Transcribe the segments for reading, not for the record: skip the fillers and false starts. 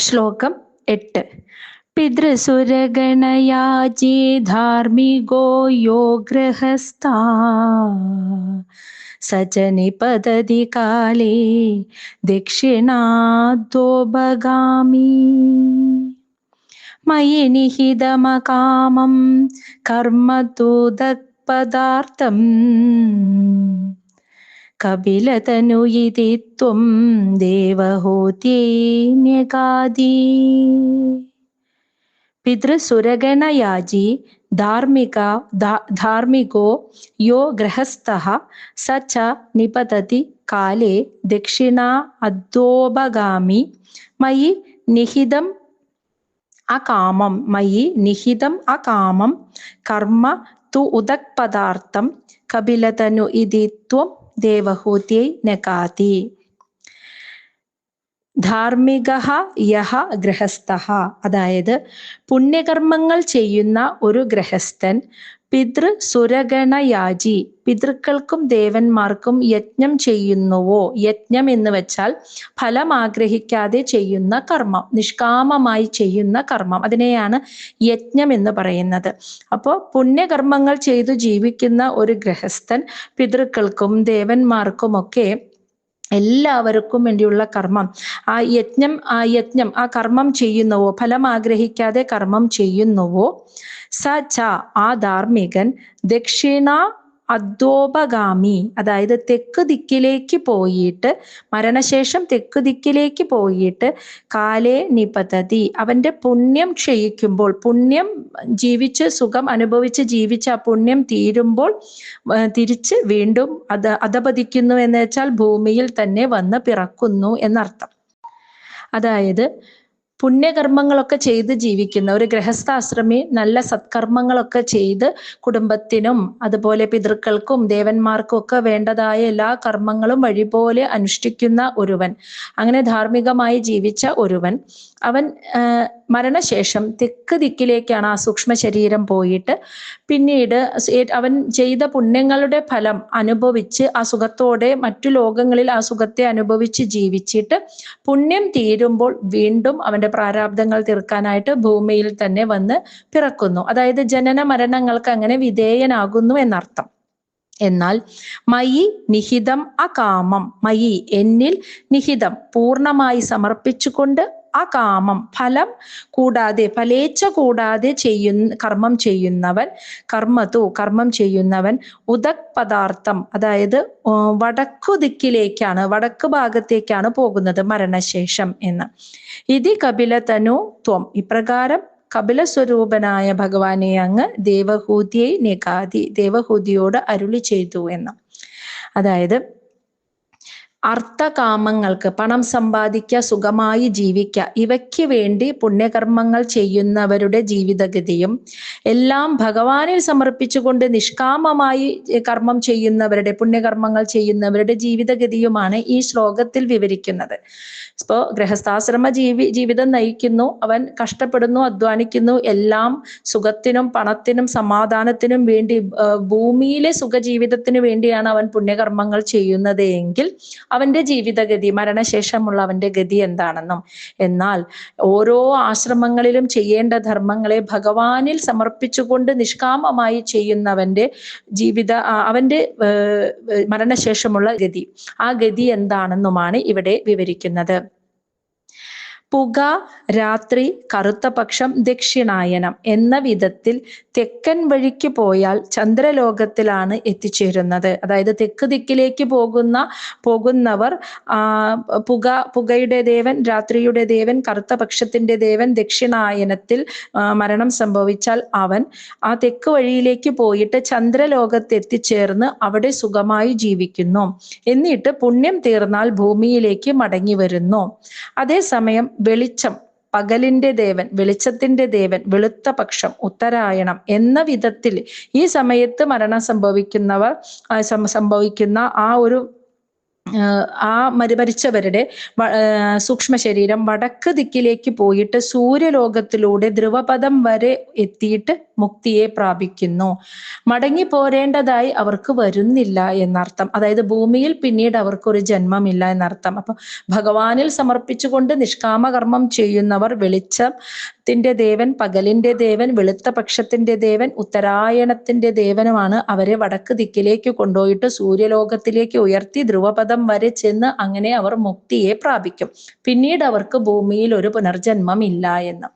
ശ്ലോകം 8. പിതൃസുരഗണയാജി ധാർമ്മികോ യോ ഗൃഹസ്ഥാ സച നിപതതി കാലേ ദക്ഷിണാദ്വോപഗാമി മയി നിഹിതമകാമം കർമ്മ തു ദക്പദാർത്ഥം കപിലതനുയിതി ത്വം ദേവഹൂത്യൈന്യകാദി. പിതൃസുരഗണയാജി ധാർമ്മികോ യോ ഗൃഹസ്ഥഃ സ ച നിപതതി കാലേ ദക്ഷിണാ അദ്വോപഗാമി മയി നിഹിതം അകാമം കർമ്മ തു ഉദക്പദാർത്ഥം കപിലതനു ഇതി ത്വം ദേവഹൂത്യൈ നകാതി. ധാർമ്മികഃ യഹ ഗൃഹസ്ഥഃ, അതായത് പുണ്യകർമ്മങ്ങൾ ചെയ്യുന്ന ഒരു ഗൃഹസ്ഥൻ, പിതൃസുരഗണയാജി, പിതൃക്കൾക്കും ദേവന്മാർക്കും യജ്ഞം ചെയ്യുന്നുവോ. യജ്ഞം എന്ന് വെച്ചാൽ ഫലം ആഗ്രഹിക്കാതെ ചെയ്യുന്ന കർമ്മം, നിഷ്കാമമായി ചെയ്യുന്ന കർമ്മം, അതിനെയാണ് യജ്ഞം എന്ന് പറയുന്നത്. അപ്പോൾ പുണ്യകർമ്മങ്ങൾ ചെയ്തു ജീവിക്കുന്ന ഒരു ഗൃഹസ്ഥൻ പിതൃക്കൾക്കും ദേവന്മാർക്കുമൊക്കെ എല്ലാവർക്കും വേണ്ടിയുള്ള കർമ്മം, ആ കർമ്മം ചെയ്യുന്നുവോ, ഫലം ആഗ്രഹിക്കാതെ കർമ്മം ചെയ്യുന്നുവോ, സ ച, ആ ധാർമ്മികൻ, ദക്ഷിണ അദ്വോപഗാമി, അതായത് തെക്ക് ദിക്കിലേക്ക് പോയിട്ട്, മരണശേഷം തെക്ക് ദിക്കിലേക്ക് പോയിട്ട്, കാലേ നിപതതി, അവന്റെ പുണ്യം ക്ഷയിക്കുമ്പോൾ, പുണ്യം ജീവിച്ച് സുഖം അനുഭവിച്ച് ജീവിച്ച ആ പുണ്യം തീരുമ്പോൾ തിരിച്ച് വീണ്ടും അധപതിക്കുന്നു എന്ന് വെച്ചാൽ ഭൂമിയിൽ തന്നെ വന്ന് പിറക്കുന്നു എന്നർത്ഥം. അതായത് പുണ്യകർമ്മങ്ങളൊക്കെ ചെയ്ത് ജീവിക്കുന്ന ഒരു ഗൃഹസ്ഥാശ്രമി, നല്ല സത്കർമ്മങ്ങളൊക്കെ ചെയ്ത് കുടുംബത്തിനും അതുപോലെ പിതൃക്കൾക്കും ദേവന്മാർക്കും ഒക്കെ വേണ്ടതായ എല്ലാ കർമ്മങ്ങളും വഴിപോലെ അനുഷ്ഠിക്കുന്ന ഒരുവൻ, അങ്ങനെ ധാർമ്മികമായി ജീവിച്ച ഒരുവൻ, അവൻ മരണശേഷം തെക്ക് ദിക്കിലേക്കാണ് ആ സൂക്ഷ്മ ശരീരം പോയിട്ട് പിന്നീട് അവൻ ചെയ്ത പുണ്യങ്ങളുടെ ഫലം അനുഭവിച്ച് ആ സുഖത്തോടെ മറ്റു ലോകങ്ങളിൽ ആ സുഖത്തെ അനുഭവിച്ച് ജീവിച്ചിട്ട് പുണ്യം തീരുമ്പോൾ വീണ്ടും അവന്റെ പ്രാരാബ്ദങ്ങൾ തീർക്കാനായിട്ട് ഭൂമിയിൽ തന്നെ വന്ന് പിറക്കുന്നു. അതായത് ജനന മരണങ്ങൾക്ക് അങ്ങനെ വിധേയനാകുന്നു എന്നർത്ഥം. എന്നാൽ മയി നിഹിതം അകാമം, മയി എന്നിൽ, നിഹിതം പൂർണ്ണമായി സമർപ്പിച്ചുകൊണ്ട്, അകാമം ഫലം കൂടാതെ, ഫലേച്ഛ കൂടാതെ കർമ്മം ചെയ്യുന്നവൻ, ഉദക് പദാർത്ഥം, അതായത് വടക്കു ദിക്കിലേക്കാണ്, വടക്ക് ഭാഗത്തേക്കാണ് പോകുന്നത് മരണശേഷം എന്ന്. ഇതി കപിലതനു ത്വം, ഇപ്രകാരം കപില സ്വരൂപനായ ഭഗവാനെ അങ്ങ് ദേവഹൂതിയെ നികാതി, ദേവഹൂതിയോട് അരുളി ചെയ്തു എന്ന്. അതായത് അർത്ഥകാമങ്ങൾക്ക്, പണം സമ്പാദിക്കുക, സുഖമായി ജീവിക്കുക, ഇവയ്ക്ക് വേണ്ടി പുണ്യകർമ്മങ്ങൾ ചെയ്യുന്നവരുടെ ജീവിതഗതിയും, എല്ലാം ഭഗവാനിൽ സമർപ്പിച്ചുകൊണ്ട് നിഷ്കാമമായി കർമ്മം ചെയ്യുന്നവരുടെ, പുണ്യകർമ്മങ്ങൾ ചെയ്യുന്നവരുടെ ജീവിതഗതിയുമാണ് ഈ ശ്ലോകത്തിൽ വിവരിക്കുന്നത്. ഇപ്പോൾ ഗൃഹസ്ഥാശ്രമ ജീവിതം നയിക്കുന്നു, അവൻ കഷ്ടപ്പെടുന്നു, അധ്വാനിക്കുന്നു, എല്ലാം സുഖത്തിനും പണത്തിനും സമാധാനത്തിനും വേണ്ടി, ഭൂമിയിലെ സുഖജീവിതത്തിന് വേണ്ടിയാണ് അവൻ പുണ്യകർമ്മങ്ങൾ ചെയ്യുന്നത് എങ്കിൽ അവന്റെ ജീവിതഗതി, മരണശേഷമുള്ള അവന്റെ ഗതി എന്താണെന്നും, എന്നാൽ ഓരോ ആശ്രമങ്ങളിലും ചെയ്യേണ്ട ധർമ്മങ്ങളെ ഭഗവാനിൽ സമർപ്പിച്ചുകൊണ്ട് നിഷ്കാമമായി ചെയ്യുന്നവന്റെ അവന്റെ മരണശേഷമുള്ള ഗതി, ആ ഗതി എന്താണെന്നുമാണ് ഇവിടെ വിവരിക്കുന്നത്. പുക, രാത്രി, കറുത്ത പക്ഷം, ദക്ഷിണായനം എന്ന വിധത്തിൽ തെക്കൻ വഴിക്ക് പോയാൽ ചന്ദ്രലോകത്തിലാണ് എത്തിച്ചേരുന്നത്. അതായത് തെക്ക് ദിക്കിലേക്ക് പോകുന്നവർ പുകയുടെ ദേവൻ, രാത്രിയുടെ ദേവൻ, കറുത്ത പക്ഷത്തിന്റെ ദേവൻ, ദക്ഷിണായനത്തിൽ മരണം സംഭവിച്ചാൽ അവൻ ആ തെക്ക് വഴിയിലേക്ക് പോയിട്ട് ചന്ദ്രലോകത്ത് എത്തിച്ചേർന്ന് അവിടെ സുഖമായി ജീവിക്കുന്നു. എന്നിട്ട് പുണ്യം തീർന്നാൽ ഭൂമിയിലേക്ക് മടങ്ങി വരുന്നു. അതേസമയം വെളിച്ചം, പകലിന്റെ ദേവൻ, വെളിച്ചത്തിന്റെ ദേവൻ, വെളുത്ത പക്ഷം, ഉത്തരായണം എന്ന വിധത്തിൽ ഈ സമയത്ത് മരണം സംഭവിക്കുന്ന മരിച്ചവരുടെ സൂക്ഷ്മ ശരീരം വടക്ക് ദിക്കിലേക്ക് പോയിട്ട് സൂര്യലോകത്തിലൂടെ ധ്രുവപദം വരെ എത്തിയിട്ട് മുക്തിയെ പ്രാപിക്കുന്നു. മടങ്ങി പോരേണ്ടതായി അവർക്ക് വരുന്നില്ല എന്നർത്ഥം. അതായത് ഭൂമിയിൽ പിന്നീട് അവർക്കൊരു ജന്മമില്ല എന്നർത്ഥം. അപ്പൊ ഭഗവാനിൽ സമർപ്പിച്ചുകൊണ്ട് നിഷ്കാമകർമ്മം ചെയ്യുന്നവർ വെളിച്ചത്തിന്റെ ദേവൻ, പകലിന്റെ ദേവൻ, വെളുത്ത പക്ഷത്തിന്റെ ദേവൻ, ഉത്തരായണത്തിന്റെ ദേവനുമാണ് അവരെ വടക്ക് ദിക്കിലേക്ക് കൊണ്ടുപോയിട്ട് സൂര്യലോകത്തിലേക്ക് ഉയർത്തി ധ്രുവപദം വരെ ചെന്ന് അങ്ങനെ അവർ മുക്തിയെ പ്രാപിക്കും. പിന്നീട് അവർക്ക് ഭൂമിയിൽ ഒരു പുനർജന്മം ഇല്ല എന്ന്.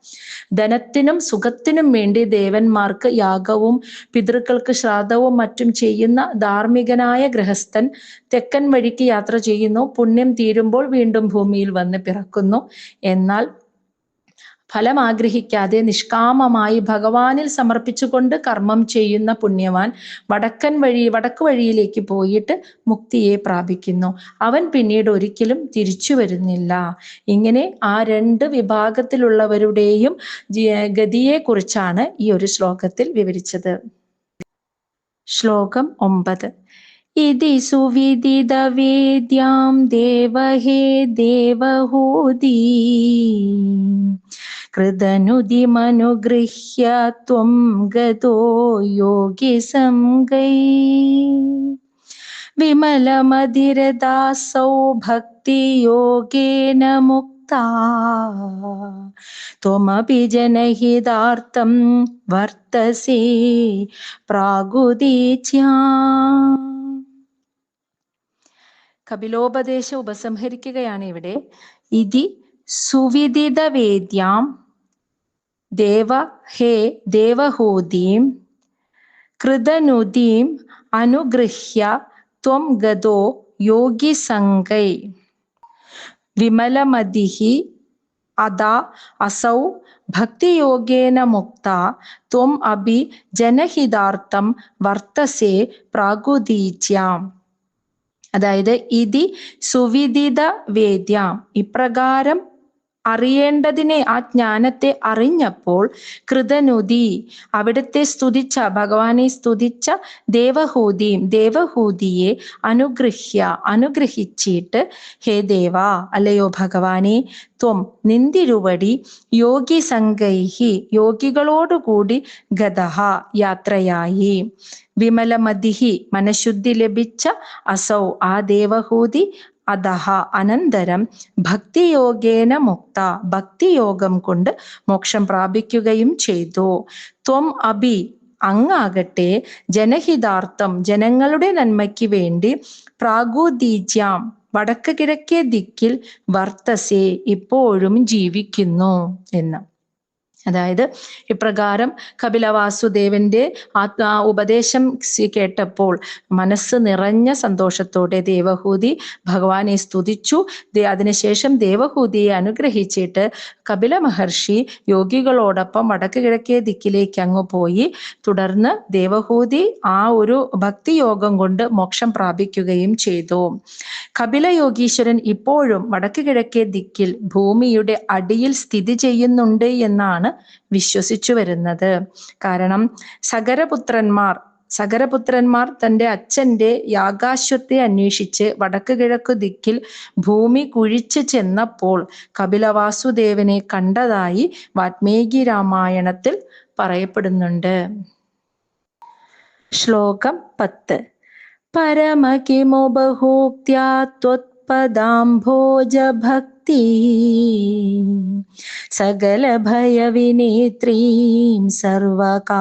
ധനത്തിനും സുഖത്തിനും വേണ്ടി ദേവന്മാർക്ക് യാഗവും പിതൃക്കൾക്ക് ശ്രാദ്ധവും മറ്റും ചെയ്യുന്ന ധാർമ്മികനായ ഗൃഹസ്ഥൻ തെക്കൻ വഴിക്ക് യാത്ര ചെയ്യുന്നു. പുണ്യം തീരുമ്പോൾ വീണ്ടും ഭൂമിയിൽ വന്ന് പിറക്കുന്നു. എന്നാൽ ഫലം ആഗ്രഹിക്കാതെ നിഷ്കാമമായി ഭഗവാനിൽ സമർപ്പിച്ചുകൊണ്ട് കർമ്മം ചെയ്യുന്ന പുണ്യവാൻ വടക്ക് വഴിയിലേക്ക് പോയിട്ട് മുക്തിയെ പ്രാപിക്കുന്നു. അവൻ പിന്നീട് ഒരിക്കലും തിരിച്ചു വരുന്നില്ല. ഇങ്ങനെ ആ രണ്ട് വിഭാഗത്തിലുള്ളവരുടെയും ഗതിയെ കുറിച്ചാണ് ഈ ഒരു ശ്ലോകത്തിൽ വിവരിച്ചത്. ശ്ലോകം 9. ഇതി സുവിദിത വേദ്യാം ദേവഹേ ദേവഹൂതി കൃതനുദിമനുഗൃഹ്യ ത്വം ഗതോ യോഗി സംഗൈ വിമലമതിരദാസൗ ഭക്തിയോഗേന മുക്താ ത്വമപി ജനഹിതാർത്ഥം വർത്തസേ പ്രാഗുദീച്യാം. കപിലോപദേശ ഉപസംഹരിക്കുകയാണ് ഇവിടെ. ഇതി സുവിദിത വേദ്യാം ദേവ ഹേ ദേവഹൂതിം കൃതനുദീം അനുഗൃഹ്യ ത്വം ഗതോ യോഗി സംഗൈ വിമലമതിഹി അദാ അസൗ ഭക്തിയോഗേന മുക്ത ത്വം അഭി ജനഹിതാർത്ഥം വർത്തസേ പ്രാഗുദീച്യാം. അതായത് ഇതി സുവിദിത വേദ്യാം, ഇപ്രകാരം അറിയേണ്ടതിനെ, ആ ജ്ഞാനത്തെ അറിഞ്ഞപ്പോൾ കൃതനുതി, അവിടുത്തെ സ്തുതിച്ച, ഭഗവാനെ സ്തുതിച്ച ദേവഹൂതിയെ അനുഗ്രഹിച്ചിട്ട്, ഹേ ദേവ, അല്ലയോ ഭഗവാനെ, ത്വം നിന്തിരുവടി യോഗി സംഗൈഹി, യോഗികളോടുകൂടി ഗതഹ യാത്രയായി, വിമലമതിഹി മനഃശുദ്ധി ലഭിച്ച, അസൗ ആ ദേവഹൂതി, അധഹ അനന്തരം ഭക്തിയോഗേന മുക്ത, ഭക്തിയോഗം കൊണ്ട് മോക്ഷം പ്രാപിക്കുകയും ചെയ്തു. ത്വം അഭി അങ്ങാകട്ടെ, ജനഹിതാർത്ഥം ജനങ്ങളുടെ നന്മയ്ക്ക് വേണ്ടി, പ്രാഗുദീച്യാം വടക്ക് കിഴക്കേ ദിക്കിൽ, വർത്തസേ ഇപ്പോഴും ജീവിക്കുന്നു എന്ന്. അതായത് ഇപ്രകാരം കപിലവാസുദേവന്റെ ഉപദേശം കേട്ടപ്പോൾ മനസ്സ് നിറഞ്ഞ സന്തോഷത്തോടെ ദേവഹൂതി ഭഗവാനെ സ്തുതിച്ചു. അതിനുശേഷം ദേവഹൂതിയെ അനുഗ്രഹിച്ചിട്ട് കപില മഹർഷി യോഗികളോടൊപ്പം വടക്ക് കിഴക്കേ ദിക്കിലേക്ക് അങ്ങ് പോയി. തുടർന്ന് ദേവഹൂതി ആ ഒരു ഭക്തിയോഗം കൊണ്ട് മോക്ഷം പ്രാപിക്കുകയും ചെയ്തു. കപില യോഗീശ്വരൻ ഇപ്പോഴും വടക്ക് കിഴക്കേ ദിക്കിൽ ഭൂമിയുടെ അടിയിൽ സ്ഥിതി ചെയ്യുന്നുണ്ട് എന്നാണ് വിശ്വസിച്ചു വരുന്നത്. കാരണം സഗരപുത്രന്മാർ തന്റെ അച്ഛന്റെ യാഗാശ്വത്തെ അന്വേഷിച്ച് വടക്ക് കിഴക്കു ദിക്കിൽ ഭൂമി കുഴിച്ചു ചെന്നപ്പോൾ കപിലവാസുദേവനെ കണ്ടതായി വാൽമീകി രാമായണത്തിൽ പറയപ്പെടുന്നുണ്ട്. ശ്ലോകം 10. പരമകിമു ബഹൂക്ത്യാ ത്വത്പദാംഭോജ ഭക്തി സകല ഭയവിനേത്രീം സർവകാമോപനേത്രീം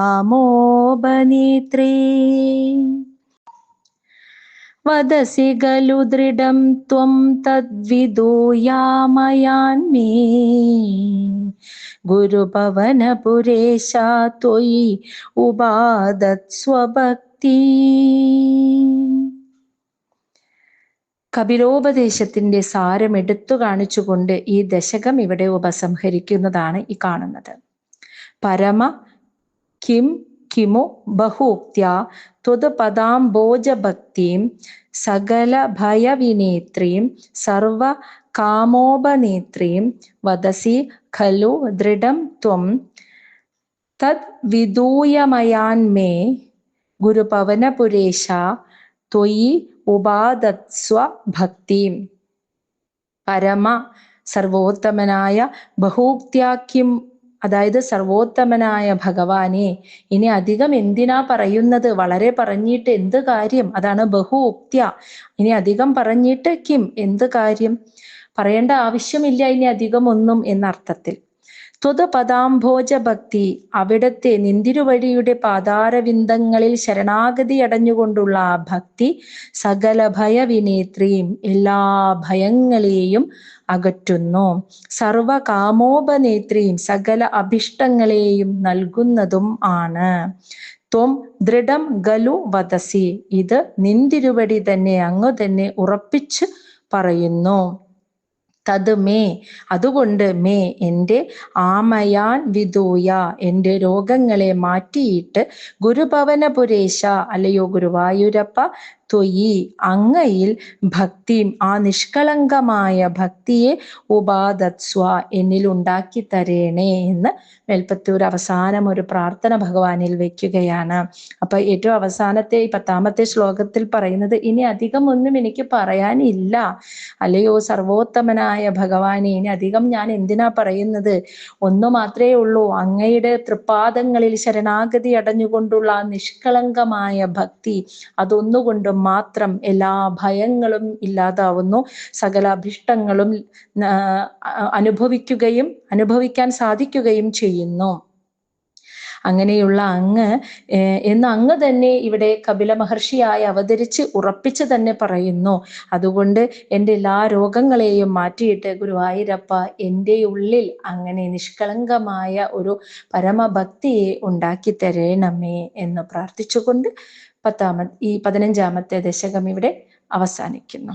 വദസി ഖലു ദൃഢം ത്വം തദ്വിദൂയാമയാന്മേ ഗുരുപവനപുരേശ ത്വയി ഉപാദത്സ്വഭക്തി. കപിലോപദേശത്തിന്റെ സാരം എടുത്തു കാണിച്ചുകൊണ്ട് ഈ ദശകം ഇവിടെ ഉപസംഹരിക്കുന്നതാണ് ഈ കാണുന്നത്. പരമ കിമു ബഹൂക്ത്യ ത്വത്പദാംബോജഭക്തിം സകല ഭയവിനേത്രീം സർവ കാമോപനേത്രീം വദസി ഖലു ദൃഢം ത്വം തദ് വിദൂയമയാന്മേ ഗുരുപവനപുരേശ ത്വയി ഉപാദത്സ്വ ഭക്തിം. പരമ സർവോത്തമനായ ബഹൂക്ത്യാഖ്യം അതായത് സർവോത്തമനായ ഭഗവാനെ ഇനി അധികം എന്തിനാ പറയുന്നത്, വളരെ പറഞ്ഞിട്ട് എന്ത് കാര്യം, അതാണ് ബഹു ഉക്ത്യ, ഇനി അധികം പറഞ്ഞിട്ട് കിം, എന്ത് കാര്യം, പറയേണ്ട ആവശ്യമില്ല ഇനി അധികം ഒന്നും എന്നർത്ഥത്തിൽ. ത്വത് പദാംഭോജ ഭക്തി, അവിടത്തെ നിന്തിരുവഴിയുടെ പാതാരവിന്ദങ്ങളിൽ ശരണാഗതി അടഞ്ഞുകൊണ്ടുള്ള ആ ഭക്തി, സകല ഭയവിനേത്രിയും, എല്ലാ ഭയങ്ങളെയും അകറ്റുന്നു, സർവകാമോപനേത്രിയും, സകല അഭിഷ്ടങ്ങളെയും നൽകുന്നതും ആണ്. ത്വം ദൃഢം ഗലു വദസി, ഇത് നിന്തിരുവടി തന്നെ, അങ്ങ് തന്നെ ഉറപ്പിച്ച് പറയുന്നു. തത് മേ, അതുകൊണ്ട് മേ, എൻ്റെ, ആമയാൻ വിദൂയ, എൻ്റെ രോഗങ്ങളെ മാറ്റിയിട്ട്, ഗുരുഭവനപുരേശ, അല്ലയോ ഗുരുവായൂരപ്പ, ത്വയി, അങ്ങയിൽ, ഭക്തിയും, ആ നിഷ്കളങ്കമായ ഭക്തിയെ, ഉപാദത്സ്വ, എന്നിൽ ഉണ്ടാക്കി തരേണേ എന്ന് മേൽപ്പത്തൂർ അവസാനം ഒരു പ്രാർത്ഥന ഭഗവാനിൽ വെക്കുകയാണ്. അപ്പൊ ഏറ്റവും അവസാനത്തെ ഈ 10ാമത്തെ ശ്ലോകത്തിൽ പറയുന്നത്, ഇനി അധികം ഒന്നും എനിക്ക് പറയാനില്ല, അല്ലയോ സർവോത്തമനായ ഭഗവാനെ, ഇനി അധികം ഞാൻ എന്തിനാ പറയുന്നത്, ഒന്നു മാത്രമേ ഉള്ളൂ, അങ്ങയുടെ തൃപ്പാദങ്ങളിൽ ശരണാഗതി അടഞ്ഞുകൊണ്ടുള്ള ആ നിഷ്കളങ്കമായ ഭക്തി, അതൊന്നുകൊണ്ടും മാത്രം എല്ലാ ഭയങ്ങളും ഇല്ലാതാവുന്നു, സകല അഭിഷ്ടങ്ങളും അനുഭവിക്കാൻ സാധിക്കുകയും ചെയ്യുന്നു. അങ്ങനെയുള്ള അങ്ങ് എന്ന് അങ്ങ് തന്നെ ഇവിടെ കപില മഹർഷിയായി അവതരിച്ച് ഉറപ്പിച്ച് തന്നെ പറയുന്നു. അതുകൊണ്ട് എൻ്റെ എല്ലാ രോഗങ്ങളെയും മാറ്റിയിട്ട് ഗുരുവായൂരപ്പ, എൻ്റെ ഉള്ളിൽ അങ്ങനെ നിഷ്കളങ്കമായ ഒരു പരമഭക്തിയെ ഉണ്ടാക്കി തരണമേ എന്ന് പ്രാർത്ഥിച്ചുകൊണ്ട് ഈ 15ാമത്തെ ദശകം ഇവിടെ അവസാനിക്കുന്നു.